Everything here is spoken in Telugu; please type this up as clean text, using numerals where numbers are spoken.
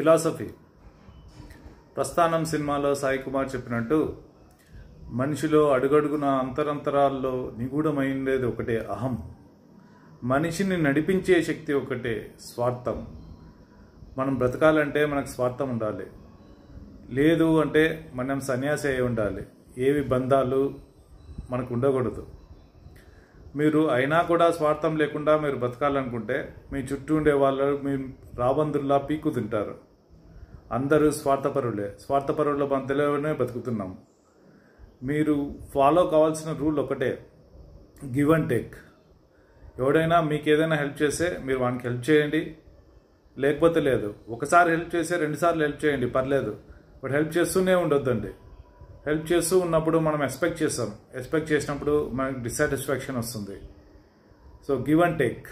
ఫిలాసఫీ. ప్రస్థానం సినిమాలో సాయి కుమార్ చెప్పినట్టు మనిషిలో అడుగడుగున అంతరంతరాల్లో నిగూఢమైండేది ఒకటే అహం. మనిషిని నడిపించే శక్తి ఒకటే స్వార్థం. మనం బ్రతకాలంటే మనకు స్వార్థం ఉండాలి, లేదు అంటే మనం సన్యాసి అయి ఉండాలి. ఏవి బంధాలు మనకు ఉండకూడదు. మీరు అయినా కూడా స్వార్థం లేకుండా మీరు బ్రతకాలనుకుంటే మీ చుట్టూ ఉండే వాళ్ళు మీ రాబందుల్లా పీక్కు తింటారు. అందరూ స్వార్థపరులే. స్వార్థపరుల మధ్యలోనే బతుకుతున్నాం. మీరు ఫాలో కావాల్సిన రూల్ ఒకటే, గివ్ అండ్ టేక్. ఎవడైనా మీకు ఏదైనా హెల్ప్ చేస్తే మీరు వానికి హెల్ప్ చేయండి, లేకపోతే లేదు. ఒకసారి హెల్ప్ చేస్తే 2 సార్లు హెల్ప్ చేయండి, పర్లేదు. బట్ హెల్ప్ చేస్తూనే ఉండొద్దండి. హెల్ప్ చేస్తూ ఉన్నప్పుడు మనం ఎక్స్పెక్ట్ చేస్తాం. ఎక్స్పెక్ట్ చేసినప్పుడు మనకు డిస్సాటిస్ఫాక్షన్ వస్తుంది. So give and take.